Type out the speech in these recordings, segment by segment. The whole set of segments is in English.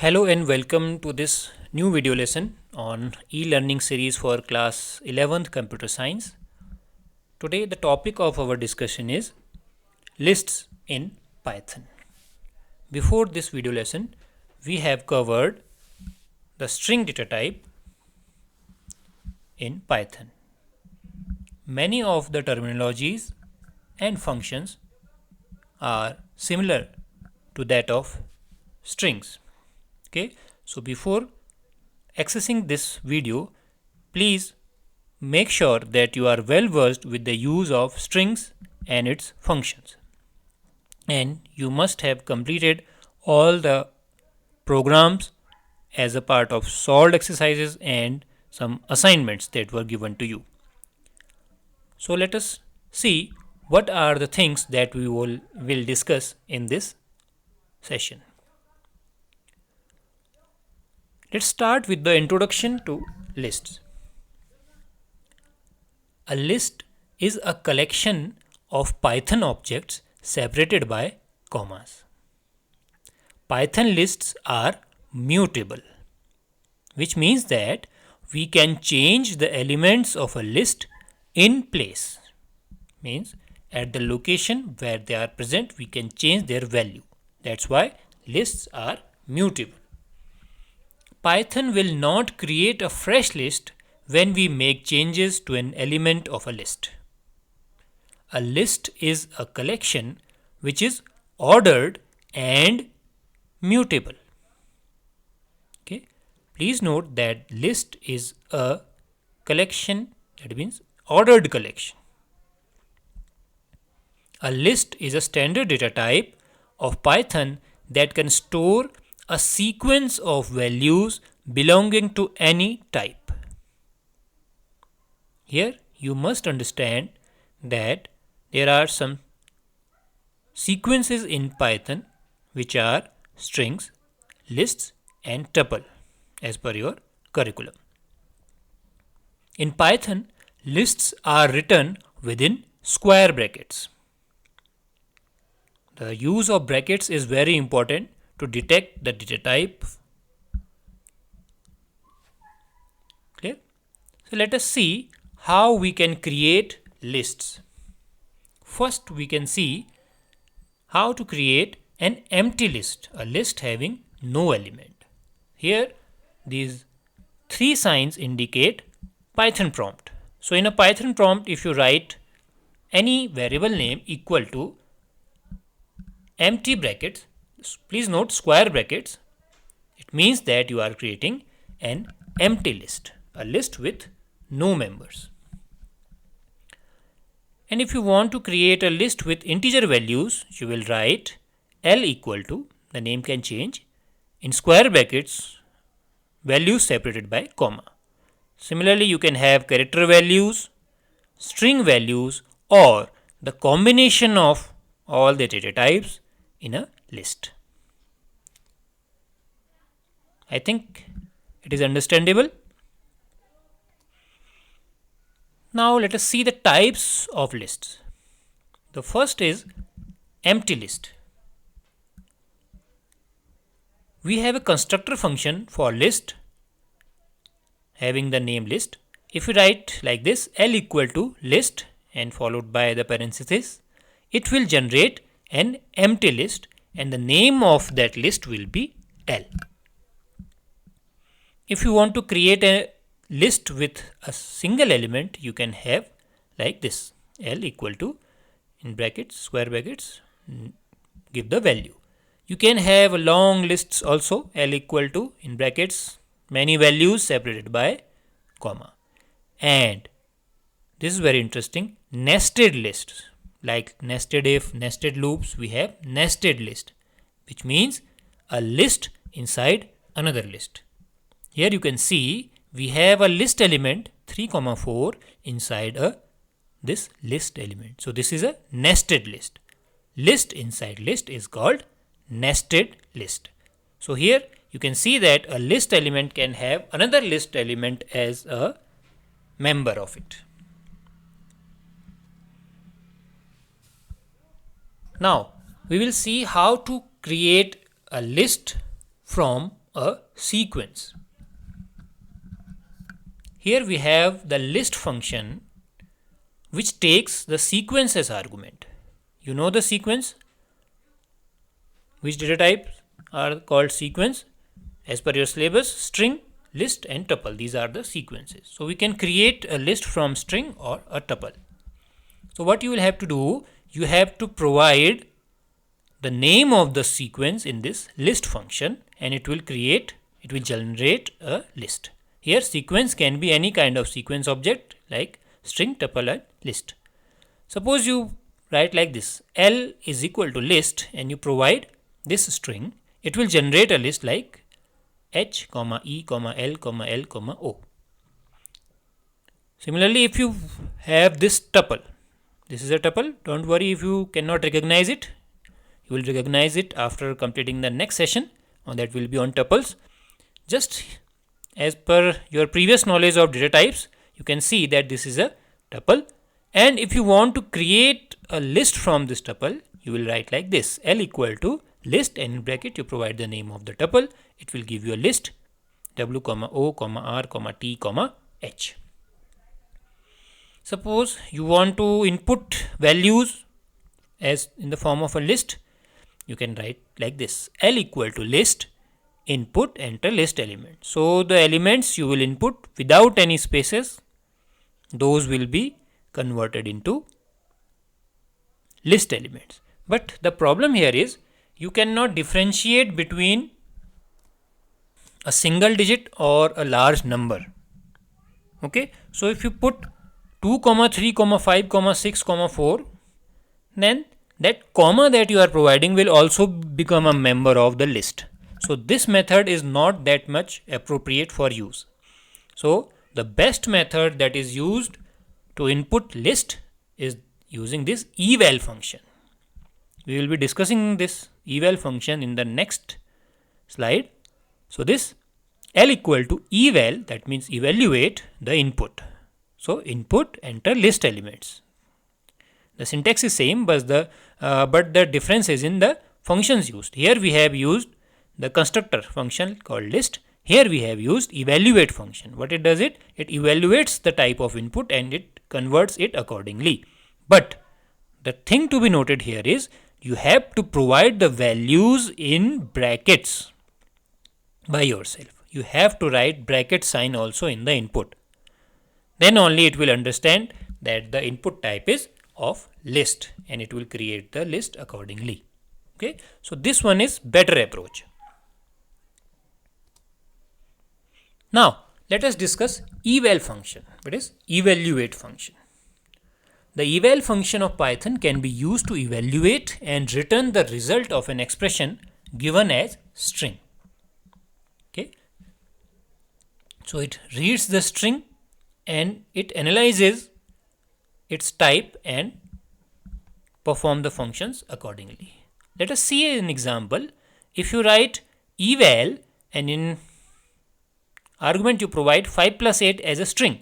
Hello and welcome to this new video lesson on e-learning series for class 11th computer science. Today the topic of our discussion is lists in Python. Before this video lesson we have covered the string data type in Python. Many of the terminologies and functions are similar to that of strings. Okay, so before accessing this video, please make sure that you are well versed with the use of strings and its functions, and you must have completed all the programs as a part of solved exercises and some assignments that were given to you. So let us see what are the things that we will discuss in this session. Let's start with the introduction to lists. A list is a collection of Python objects separated by commas. Python lists are mutable, which means that we can change the elements of a list in place. Means at the location where they are present, we can change their value. That's why lists are mutable. Python will not create a fresh list when we make changes to an element of a list. A list is a collection which is ordered and mutable. Okay. Please note that list is a collection, that means ordered collection. A list is a standard data type of Python that can store a sequence of values belonging to any type. Here you must understand that there are some sequences in Python which are strings, lists and tuple as per your curriculum. In Python, lists are written within square brackets. The use of brackets is very important to detect the data type. Clear? So let us see how we can create lists. First we can see how to create an empty list, a list having no element. Here these three signs indicate Python prompt. So in a Python prompt, if you write any variable name equal to empty brackets, please note square brackets, it means that you are creating an empty list, a list with no members. And if you want to create a list with integer values, you will write L equal to, the name can change, in square brackets, values separated by comma. Similarly, you can have character values, string values, or the combination of all the data types in a list. I think it is understandable. Now let us see the types of lists. The first is empty list. We have a constructor function for list having the name list. If we write like this, L equal to list and followed by the parenthesis, it will generate an empty list and the name of that list will be L. If you want to create a list with a single element, you can have like this, L equal to, in brackets, square brackets, give the value. You can have long lists also, L equal to, in brackets, many values separated by comma. And this is very interesting, nested lists. Like nested if, nested loops, we have nested list, which means a list inside another list. Here you can see we have a list element 3, 4 inside this list element. So this is a nested list. List inside list is called nested list. So here you can see that a list element can have another list element as a member of it. Now we will see how to create a list from a sequence. Here we have the list function which takes the sequence as argument. You know the sequence? Which data types are called sequence? As per your syllabus, string, list and tuple. These are the sequences. So we can create a list from string or a tuple. So what you will have to do, you have to provide the name of the sequence in this list function, and it will generate a list. Here sequence can be any kind of sequence object like string, tuple and list. Suppose you write like this, L is equal to list, and you provide this string, it will generate a list like H, E, L, L, O. Similarly, if you have this tuple, this is a tuple, don't worry if you cannot recognize it. You will recognize it after completing the next session, and that will be on tuples. Just as per your previous knowledge of data types, you can see that this is a tuple, and if you want to create a list from this tuple, you will write like this, L equal to list, and in bracket you provide the name of the tuple. It will give you a list W, O, R, T, H. Suppose you want to input values as in the form of a list, you can write like this, L equal to list, input, enter list element. So the elements you will input without any spaces, those will be converted into list elements. But the problem here is you cannot differentiate between a single digit or a large number. Okay, so if you put 2, 3, 5, 6, 4, then that comma that you are providing will also become a member of the list. So this method is not that much appropriate for use. So the best method that is used to input list is using this eval function. We will be discussing this eval function in the next slide. So this L equal to eval, that means evaluate the input. So input, enter list elements. The syntax is same, but the difference is in the functions used. Here we have used the constructor function called list. Here we have used evaluate function. What it does, it evaluates the type of input and it converts it accordingly. But the thing to be noted here is you have to provide the values in brackets by yourself. You have to write bracket sign also in the input. Then only it will understand that the input type is of list, and it will create the list accordingly. Okay, so this one is better approach. Now let us discuss eval function, that is evaluate function. The eval function of Python can be used to evaluate and return the result of an expression given as string. Okay, so it reads the string and it analyzes its type and perform the functions accordingly. Let us see an example. If you write eval and in argument you provide 5 plus 8 as a string,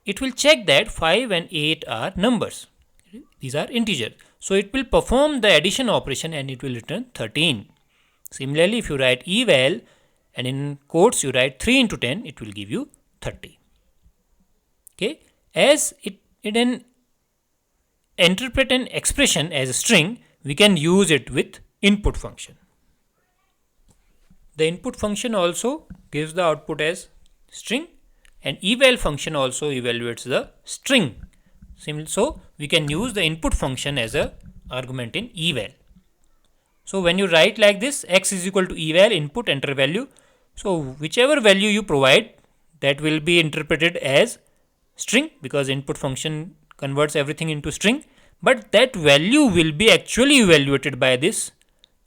it will check that 5 and 8 are numbers. These are integers. So it will perform the addition operation and it will return 13. Similarly, if you write eval and in quotes you write 3 into 10, it will give you 30. Okay, as it then interpret an expression as a string, we can use it with input function. The input function also gives the output as string, and eval function also evaluates the string. So we can use the input function as a argument in eval. So when you write like this, x is equal to eval, input, enter value. So whichever value you provide, that will be interpreted as string, because input function converts everything into string, but that value will be actually evaluated by this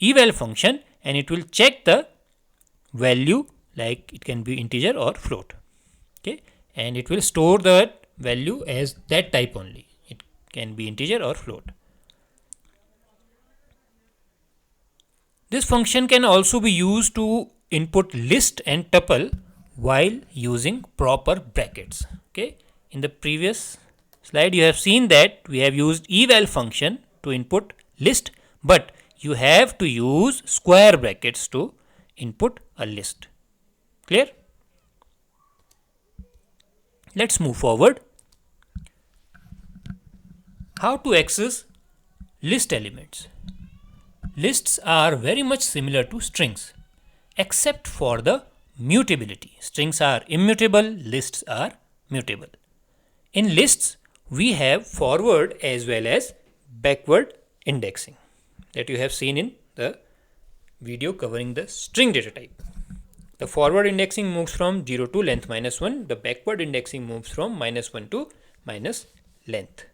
eval function, and it will check the value, like it can be integer or float. Okay, and it will store the value as that type only. It can be integer or float. This function can also be used to input list and tuple while using proper brackets. Okay, in the previous slide you have seen that we have used eval function to input list, but you have to use square brackets to input a list. Clear? Let's move forward. How to access list elements? Lists are very much similar to strings except for the mutability. Strings are immutable, lists are mutable. In lists, we have forward as well as backward indexing that you have seen in the video covering the string data type. The forward indexing moves from 0 to length -1. The backward indexing moves from -1 to minus length.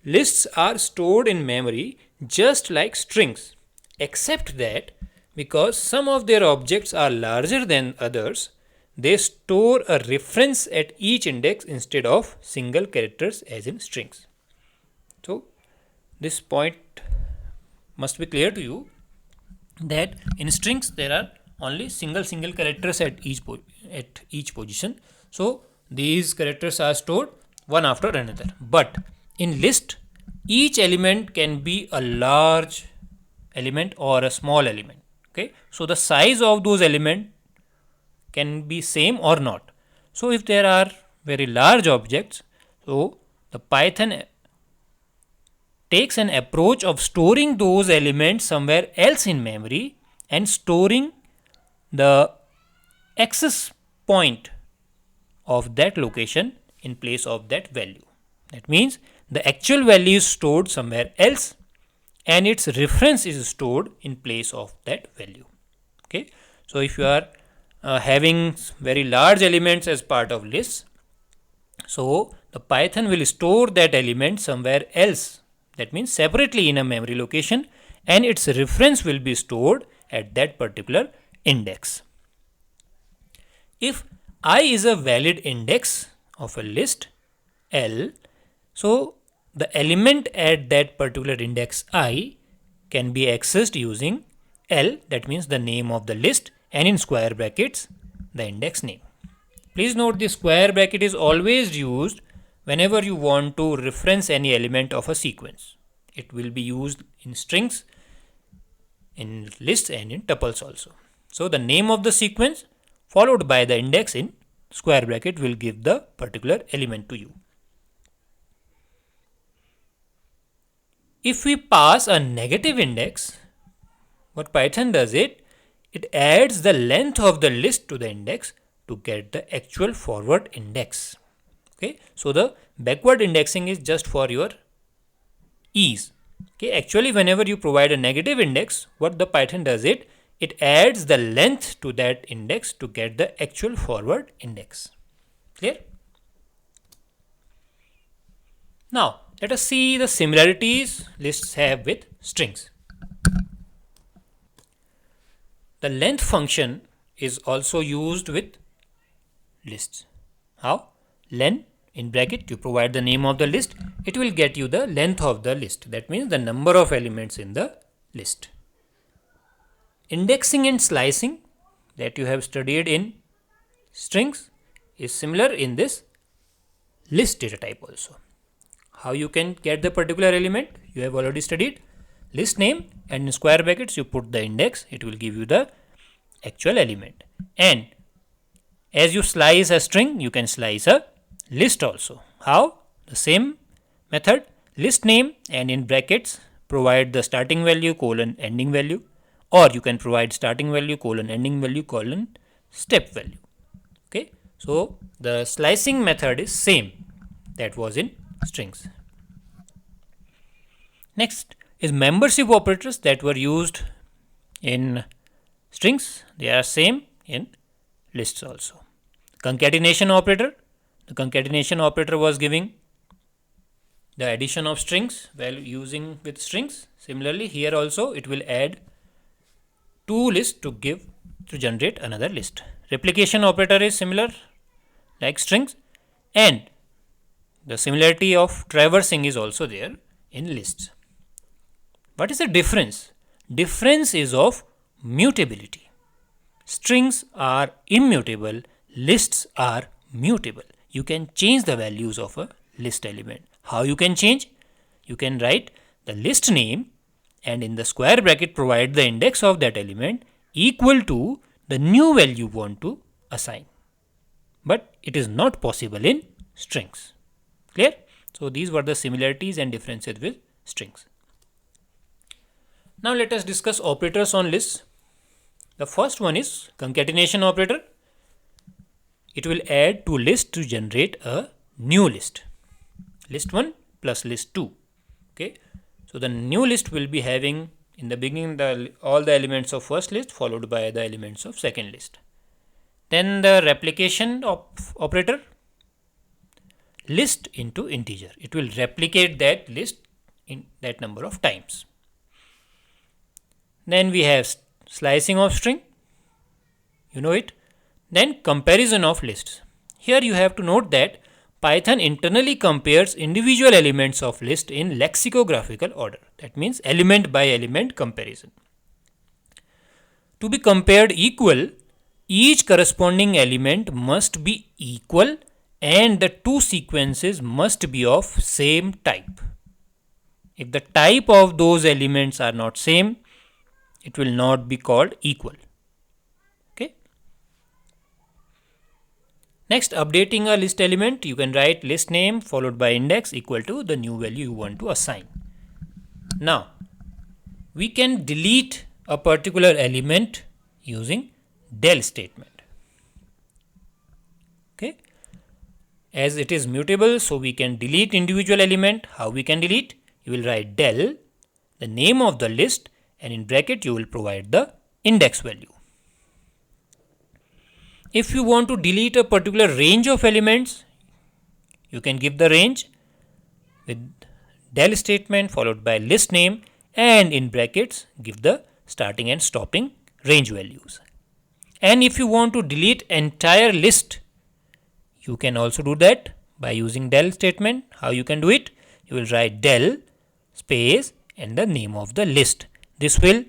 Lists are stored in memory just like strings, except that because some of their objects are larger than others, they store a reference at each index instead of single characters as in strings. So, this point must be clear to you that in strings there are only single characters at each position. So, these characters are stored one after another. But in list, each element can be a large element or a small element. Okay, so the size of those elements can be same or not. So if there are very large objects, so the Python takes an approach of storing those elements somewhere else in memory and storing the access point of that location in place of that value. That means the actual value is stored somewhere else and its reference is stored in place of that value. Okay, so if you are having very large elements as part of lists, so the Python will store that element somewhere else, that means separately in a memory location, and its reference will be stored at that particular index. If I is a valid index of a list L, so the element at that particular index I can be accessed using L, that means the name of the list, and in square brackets the index name. Please note the square bracket is always used whenever you want to reference any element of a sequence. It will be used in strings, in lists, and in tuples also. So the name of the sequence followed by the index in square bracket will give the particular element to you. If we pass a negative index, what Python does it adds the length of the list to the index to get the actual forward index. Okay, so the backward indexing is just for your ease. Okay, actually whenever you provide a negative index, what the Python does it adds the length to that index to get the actual forward index. Clear? Now, let us see the similarities lists have with strings. The length function is also used with lists. How? Len, in bracket, you provide the name of the list, it will get you the length of the list. That means the number of elements in the list. Indexing and slicing that you have studied in strings is similar in this list data type also. How you can get the particular element? You have already studied. List name, and in square brackets you put the index, it will give you the actual element. And as you slice a string, you can slice a list also. How? The same method, list name, and in brackets provide the starting value colon ending value, or you can provide starting value colon ending value colon step value. Okay, so the slicing method is same that was in strings. Next is membership operators that were used in strings. They are same in lists also. Concatenation operator. The concatenation operator was giving the addition of strings while using with strings. Similarly, here also it will add two lists to generate another list. Replication operator is similar like strings, and the similarity of traversing is also there in lists. What is the difference? Difference is of mutability. Strings are immutable, lists are mutable. You can change the values of a list element. How you can change? You can write the list name and in the square bracket provide the index of that element equal to the new value you want to assign. But it is not possible in strings. Clear? So these were the similarities and differences with strings. Now let us discuss operators on lists. The first one is concatenation operator. It will add to list to generate a new list. List 1 plus list 2. Okay. So the new list will be having in the beginning all the elements of first list followed by the elements of second list. Then the replication operator, list into integer. It will replicate that list in that number of times. Then we have slicing of string, you know it. Then comparison of lists. Here you have to note that Python internally compares individual elements of list in lexicographical order. That means element by element comparison. To be compared equal, each corresponding element must be equal and the two sequences must be of same type. If the type of those elements are not same, it will not be called equal. Okay. Next, updating a list element, you can write list name followed by index equal to the new value you want to assign. Now, we can delete a particular element using del statement. Okay. As it is mutable, so we can delete individual element. How we can delete? You will write del, the name of the list, and in bracket you will provide the index value. If you want to delete a particular range of elements, you can give the range with del statement followed by list name and in brackets give the starting and stopping range values. And if you want to delete entire list, you can also do that by using del statement. How you can do it? You will write del space and the name of the list. This will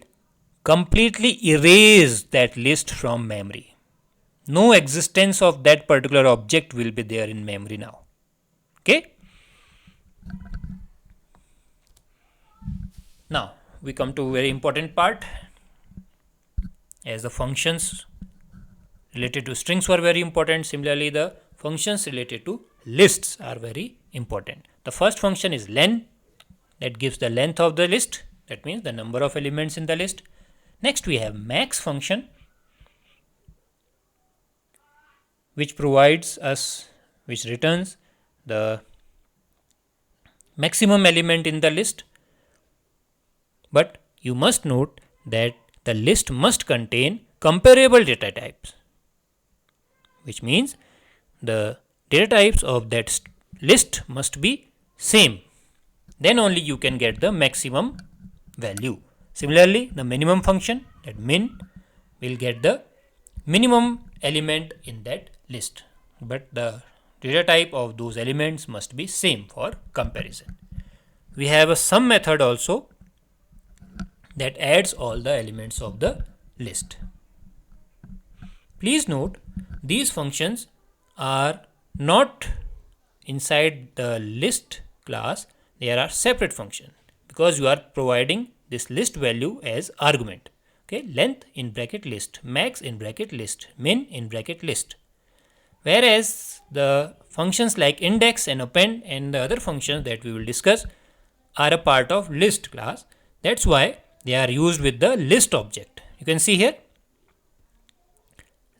completely erase that list from memory. No existence of that particular object will be there in memory now. Okay. Now we come to a very important part. As the functions related to strings were very important, similarly the functions related to lists are very important. The first function is len, that gives the length of the list, that means the number of elements in the list. Next we have max function, which provides us, which returns the maximum element in the list. But you must note that the list must contain comparable data types, which means the data types of that list must be same. Then only you can get the maximum value. Similarly, the minimum function, that min, will get the minimum element in that list, but the data type of those elements must be same for comparison. We have a sum method also that adds all the elements of the list. Please note, these functions are not inside the list class, they are separate function because you are providing this list value as argument. Okay, length in bracket list, max in bracket list, min in bracket list. Whereas the functions like index and append and the other functions that we will discuss are a part of list class. That's why they are used with the list object. You can see here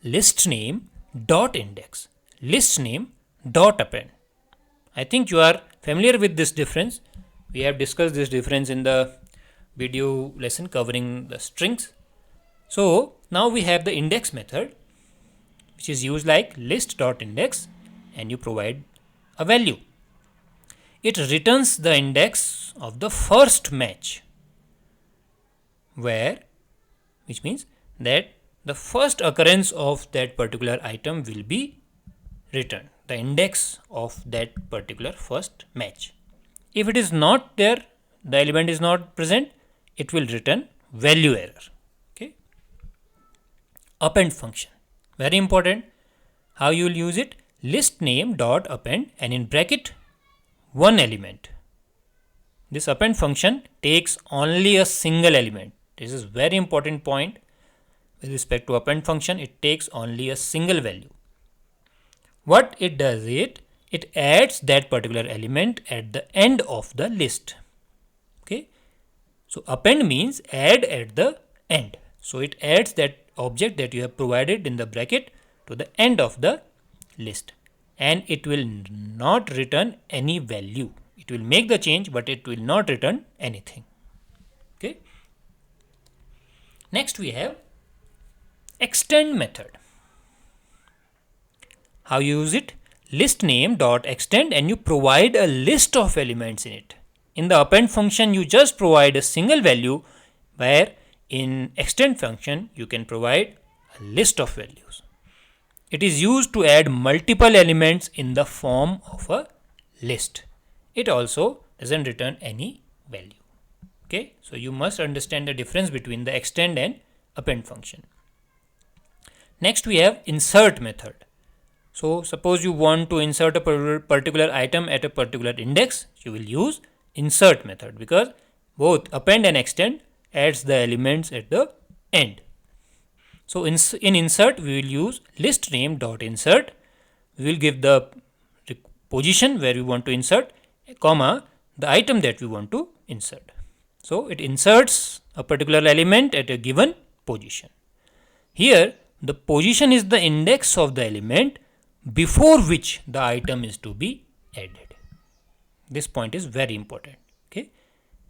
list name dot index, list name dot append. I think you are familiar with this difference. We have discussed this difference in the video lesson covering the strings. So now we have the index method, which is used like list dot index, and you provide a value. It returns the index of the first match, which means that the first occurrence of that particular item will be returned, the index of that particular first match. If it is not there, the element is not present, it will return value error. Okay. Append function, very important. How you will use it? List name dot append and in bracket one element. This append function takes only a single element. This is very important point. with respect to append function, it takes only a single value. What it does, it adds that particular element at the end of the list. Okay, so append means add at the end. So it adds that object that you have provided in the bracket to the end of the list, and it will not return any value. It will make the change, but it will not return anything. Okay. Next we have extend method. How you use it? List name dot extend, and you provide a list of elements in it. In the append function, you just provide a single value, where in extend function you can provide a list of values. It is used to add multiple elements in the form of a list. It also doesn't return any value. Okay, so you must understand the difference between the extend and append function. Next we have insert method. So suppose you want to insert a particular item at a particular index, you will use insert method, because both append and extend adds the elements at the end. So in insert we will use list name dot insert. We will give the position where we want to insert, comma, the item that we want to insert. So it inserts a particular element at a given position. Here the position is the index of the element before which the item is to be added. This point is very important. Okay,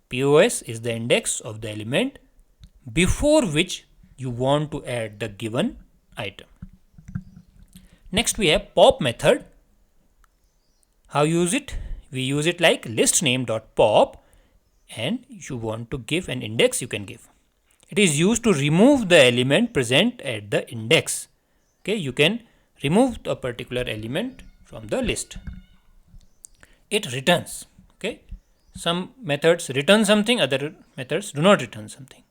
POS is the index of the element before which you want to add the given item. Next we have pop method. How use it? We use it like list name dot pop, and you want to give an index, you can give. It is used to remove the element present at the index. Okay, you can remove a particular element from the list. It returns. Okay, some methods return something, other methods do not return something.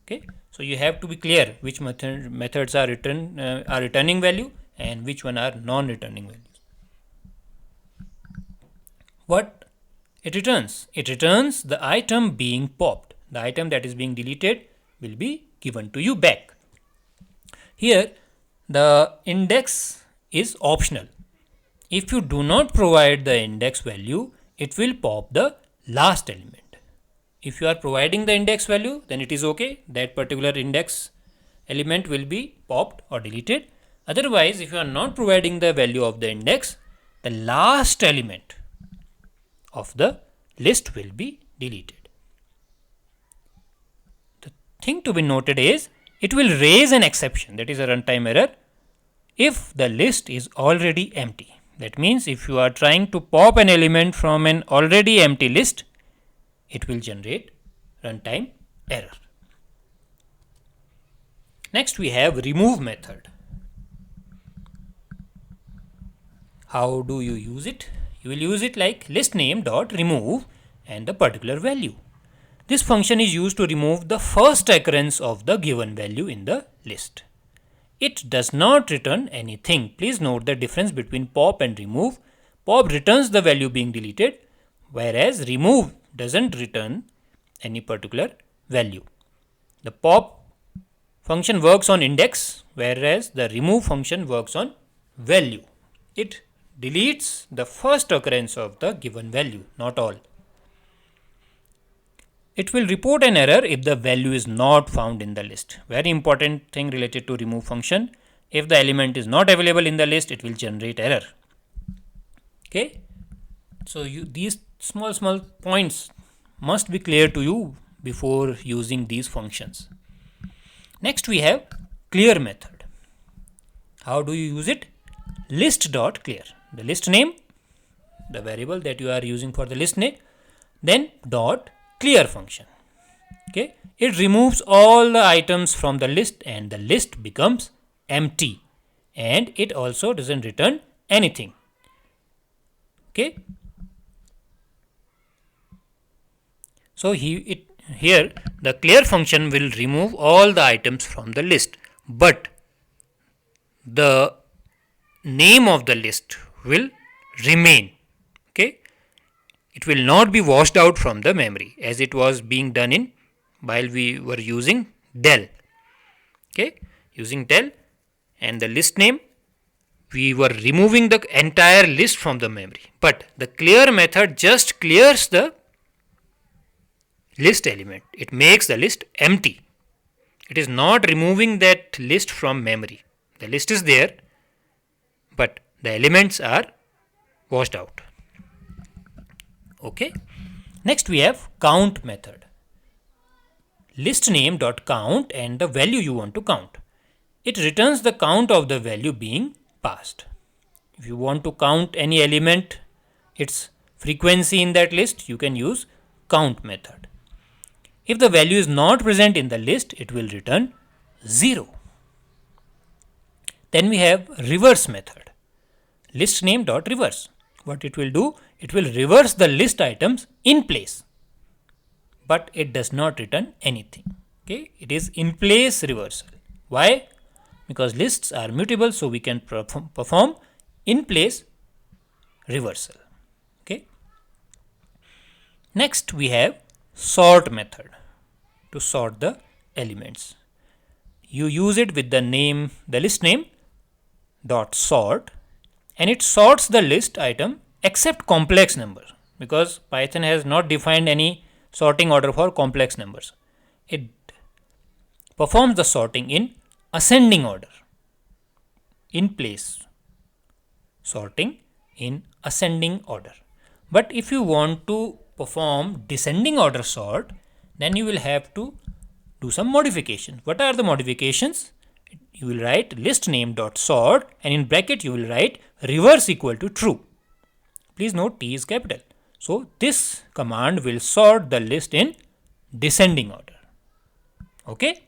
Okay, so you have to be clear which methods are returning value and which one are non-returning values. What it returns? It returns the item being popped. The item that is being deleted will be given to you back. Here the index is optional. If you do not provide the index value, it will pop the last element. If you are providing the index value, then it is okay. That particular index element will be popped or deleted. Otherwise, if you are not providing the value of the index, the last element of the list will be deleted. The thing to be noted is it will raise an exception, that is a runtime error, if the list is already empty. That means if you are trying to pop an element from an already empty list, it will generate runtime error. Next we have remove method. How do you use it? You will use it like list name dot remove and the particular value. This function is used to remove the first occurrence of the given value in the list. It does not return anything. Please note the difference between pop and remove. Pop returns the value being deleted, whereas remove doesn't return any particular value. The pop function works on index, whereas the remove function works on value. It deletes the first occurrence of the given value, not all. It will report an error if the value is not found in the list. Very important thing related to remove function. If the element is not available in the list, it will generate error. Okay. So these small points must be clear to you before using these functions. Next we have clear method. How do you use it? List dot clear. The list name, the variable that you are using for the list name, then dot clear function. Okay, it removes all the items from the list and the list becomes empty, and it also doesn't return anything. Okay, so here the clear function will remove all the items from the list, but the name of the list will remain. Okay, it will not be washed out from the memory as it was being done in while we were using del. Okay, using del, and the list name, we were removing the entire list from the memory. But the clear method just clears the list element. It makes the list empty. It is not removing that list from memory. The list is there, but the elements are washed out. Okay. Next we have count method. List name dot count and the value you want to count. It returns the count of the value being passed. If you want to count any element, its frequency in that list, you can use count method. If the value is not present in the list, it will return 0. Then we have reverse method. List name dot reverse. What it will do? It will reverse the list items in place, but it does not return anything. Okay, it is in place reversal. Why? Because lists are mutable, so we can perform in place reversal. Okay. Next we have sort method to sort the elements. You use it with the name, the list name dot sort, and it sorts the list item except complex number, because Python has not defined any sorting order for complex numbers. It performs the sorting in ascending order, in place sorting in ascending order. But if you want to perform descending order sort, then you will have to do some modification. What are the modifications? You will write list name dot sort, and in bracket you will write reverse equal to true. Please note T is capital. So this command will sort the list in descending order. Okay.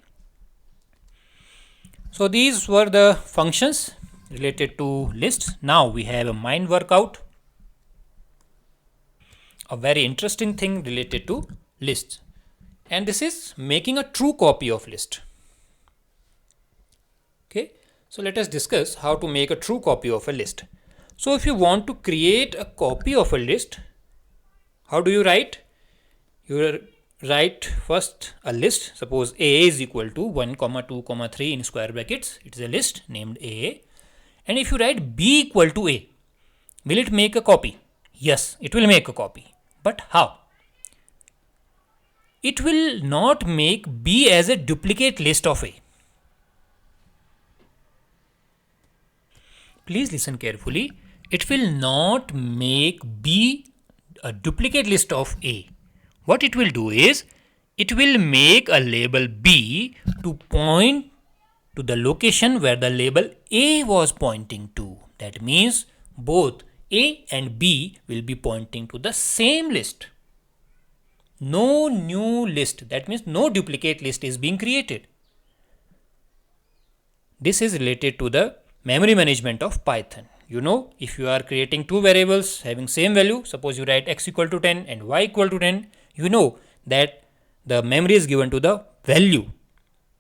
So these were the functions related to lists. Now we have a mind workout, a very interesting thing related to lists, and this is making a true copy of list. Okay, so let us discuss how to make a true copy of a list. So if you want to create a copy of a list, how do you write? You write first a list. Suppose A is equal to 1, 2, 3 in square brackets. It is a list named A. And if you write B equal to A, will it make a copy? Yes, it will make a copy. But how? It will not make B as a duplicate list of A. Please listen carefully. It will not make B a duplicate list of A. What it will do is, it will make a label B to point to the location where the label A was pointing to. That means both A and B will be pointing to the same list. No new list, that means no duplicate list is being created. This is related to the memory management of Python. You know, if you are creating two variables having same value, suppose you write x equal to 10 and y equal to 10, you know that the memory is given to the value.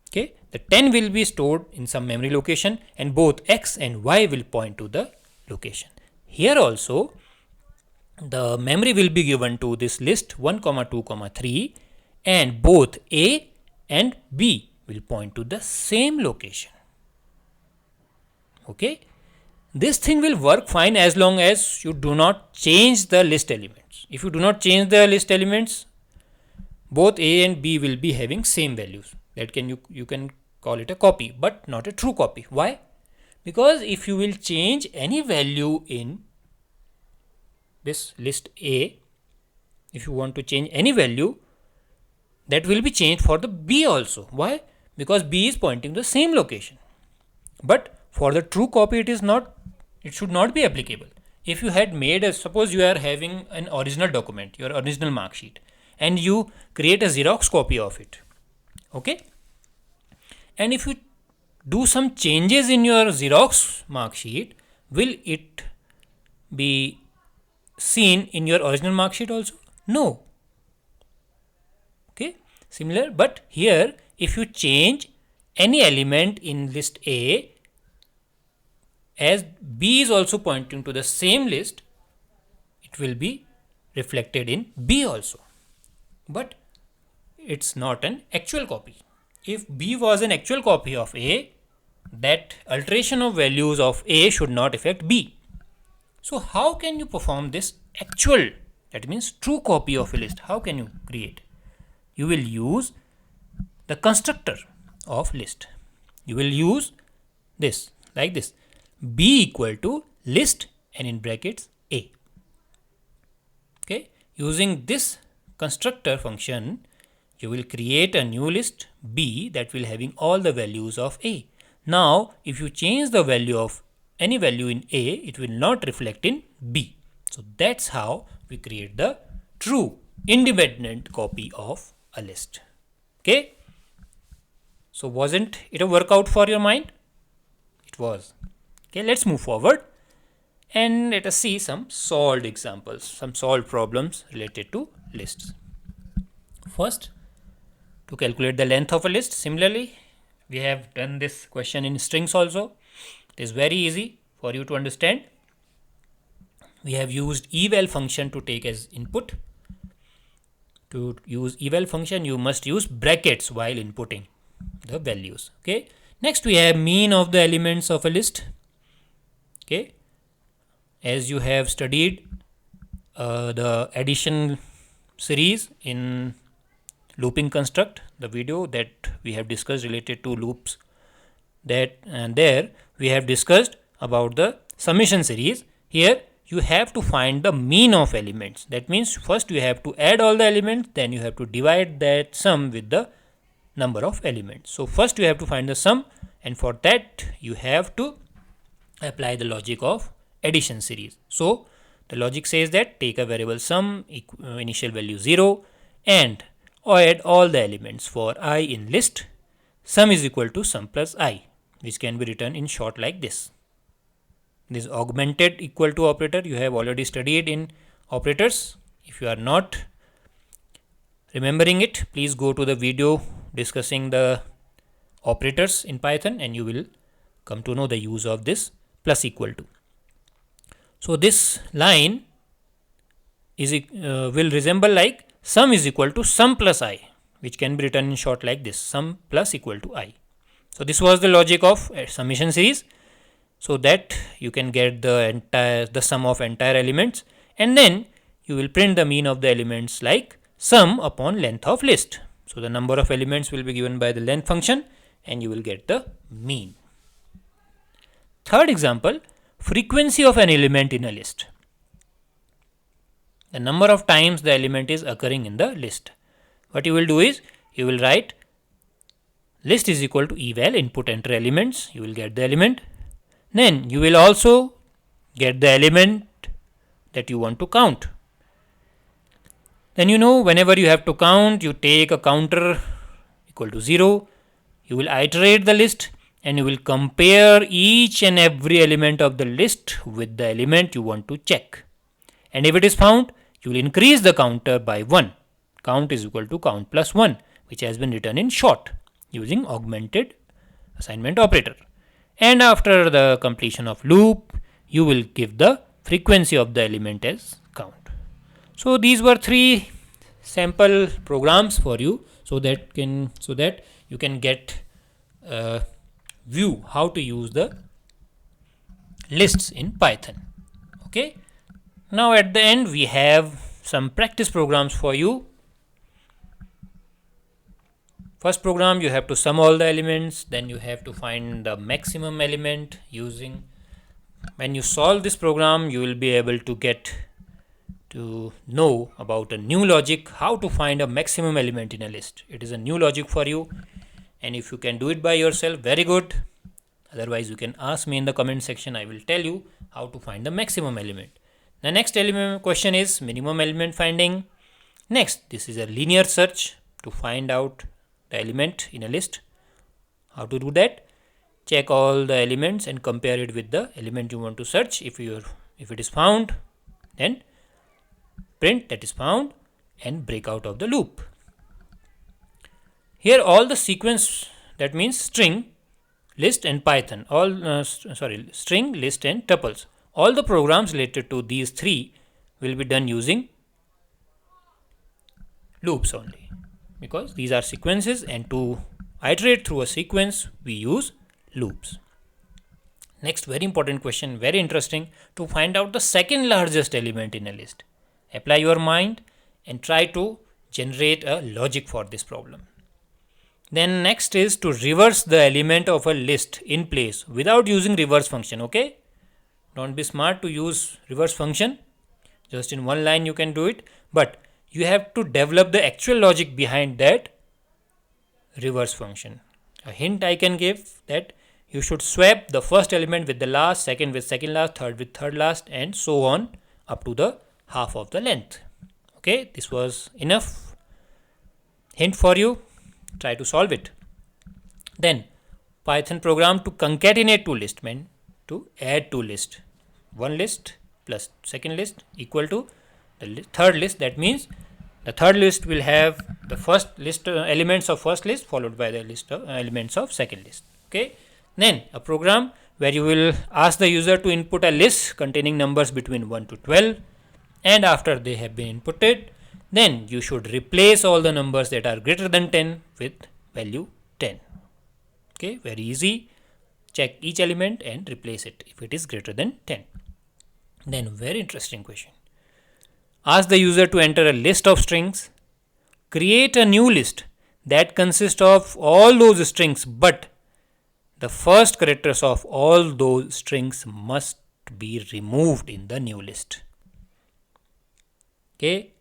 Okay, the 10 will be stored in some memory location and both x and y will point to the location. Here also the memory will be given to this list 1, 2, 3 and both A and B will point to the same location. Okay, this thing will work fine as long as you do not change the list elements. If you do not change the list elements, both A and B will be having same values. That you can call it a copy, but not a true copy. Why? Because if you will change any value in this list A, if you want to change any value, that will be changed for the B also. Why? Because B is pointing to the same location. But for the true copy, it should not be applicable. If you had made suppose you are having an original document, your original mark sheet, and you create a Xerox copy of it. Okay. And if you do some changes in your Xerox mark sheet, will it be seen in your original mark sheet also? No. Okay, similar, but here if you change any element in list A, as B is also pointing to the same list, it will be reflected in B also. But it's not an actual copy. If B was an actual copy of A, that alteration of values of A should not affect B. So how can you perform this actual, that means true copy of a list? How can you create? You will use the constructor of list. You will use this, like this, B equal to list and in brackets A. Okay, using this constructor function, you will create a new list B that will having all the values of A. Now, if you change the value of any value in A, it will not reflect in B. So that's how we create the true independent copy of a list. Okay. So wasn't it a workout for your mind? It was. Okay, let's move forward and let us see some solved examples, some solved problems related to lists. First, to calculate the length of a list, similarly, we have done this question in strings also. It is very easy for you to understand. We have used eval function to take as input. To use eval function, you must use brackets while inputting the values. Okay. Next, we have mean of the elements of a list. Okay. As you have studied the addition series in looping construct, the video that we have discussed related to loops, that and there we have discussed about the summation series. Here you have to find the mean of elements. That means first you have to add all the elements, then you have to divide that sum with the number of elements. So first you have to find the sum, and for that you have to apply the logic of addition series. So the logic says that take a variable sum, initial value 0, and add all the elements for I in list. Sum is equal to sum plus I, which can be written in short like this. This augmented equal to operator you have already studied in operators. If you are not remembering it, please go to the video discussing the operators in Python and you will come to know the use of this plus equal to. So this line is will resemble like sum is equal to sum plus I, which can be written in short like this, sum plus equal to I. So this was the logic of summation series, so that you can get the sum of entire elements, and then you will print the mean of the elements like sum upon length of list. So the number of elements will be given by the length function and you will get the mean. Third example, frequency of an element in a list. The number of times the element is occurring in the list. What you will do is, you will write list is equal to eval, input enter elements, you will get the element. Then you will also get the element that you want to count. Then you know whenever you have to count, you take a counter equal to 0, you will iterate the list and you will compare each and every element of the list with the element you want to check. And if it is found, you will increase the counter by 1. Count is equal to count plus 1, which has been written in short using augmented assignment operator. And after the completion of loop, you will give the frequency of the element as count. So these were 3 sample programs for you, so that you can get a view how to use the lists in Python. Okay. Now at the end we have some practice programs for you. First program, you have to sum all the elements, then you have to find the maximum element using. When you solve this program, you will be able to get to know about a new logic, how to find a maximum element in a list. It is a new logic for you, and if you can do it by yourself, very good. Otherwise, you can ask me in the comment section. I will tell you how to find the maximum element. The next element question is minimum element finding. Next, this is a linear search to find out the element in a list. How to do that? Check all the elements and compare it with the element you want to search. If it is found, then print that is found and break out of the loop. Here all the sequence, that means string, list and Python, string, list and tuples. All the programs related to these 3 will be done using loops only, because these are sequences, and to iterate through a sequence we use loops. Next, very important question, very interesting, to find out the second largest element in a list. Apply your mind and try to generate a logic for this problem. Then next is to reverse the element of a list in place without using reverse function. Okay, don't be smart to use reverse function, just in one line you can do it, but you have to develop the actual logic behind that reverse function. A hint I can give that you should swap the first element with the last, second with second last, third with third last, and so on up to the half of the length. Okay, this was enough hint for you. Try to solve it. Then Python program to concatenate two lists, meant to add two lists. One list plus second list equal to the third list. That means the third list will have the first list elements of first list followed by the list of elements of second list. Okay. Then a program where you will ask the user to input a list containing numbers between 1 to 12, and after they have been inputted, then you should replace all the numbers that are greater than 10 with value 10. Okay, very easy. Check each element and replace it if it is greater than 10. Then very interesting question. Ask the user to enter a list of strings. Create a new list that consists of all those strings, but the first characters of all those strings must be removed in the new list. Okay,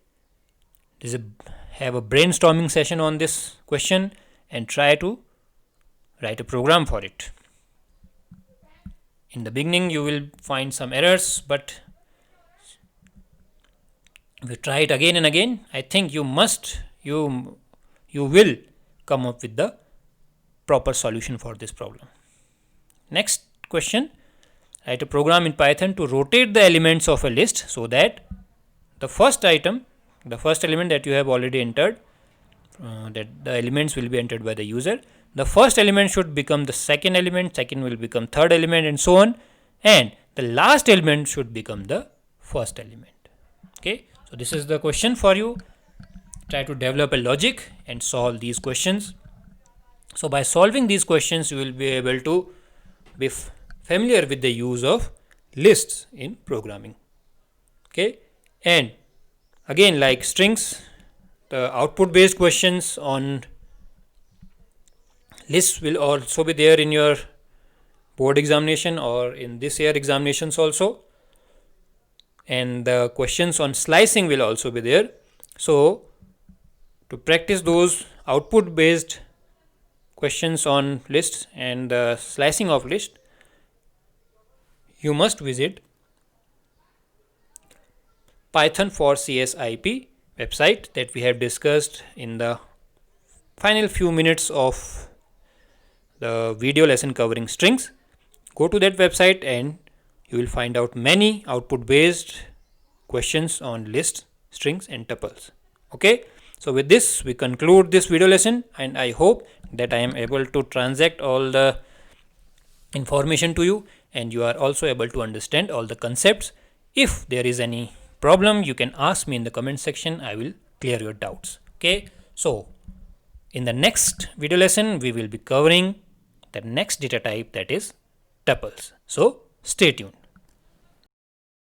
have a brainstorming session on this question and try to write a program for it. In the beginning you will find some errors, but if you try it again and again, I think you will come up with the proper solution for this problem. Next question, write a program in Python to rotate the elements of a list so that the first element that you have already entered, that the elements will be entered by the user, the first element should become the second element, second will become third element, and so on, and the last element should become the first element. Okay, so this is the question for you. Try to develop a logic and solve these questions. So by solving these questions you will be able to be familiar with the use of lists in programming. Okay, and again, like strings, the output based questions on lists will also be there in your board examination or in this year examinations also, and the questions on slicing will also be there. So to practice those output based questions on lists and the slicing of list, you must visit Python for CSIP website that we have discussed in the final few minutes of the video lesson covering strings. Go to that website and you will find out many output based questions on lists, strings and tuples. Okay, so with this we conclude this video lesson, and I hope that I am able to transact all the information to you and you are also able to understand all the concepts. If there is any problem, you can ask me in the comment section. I will clear your doubts. Okay, so in the next video lesson we will be covering the next data type, that is tuples. So stay tuned.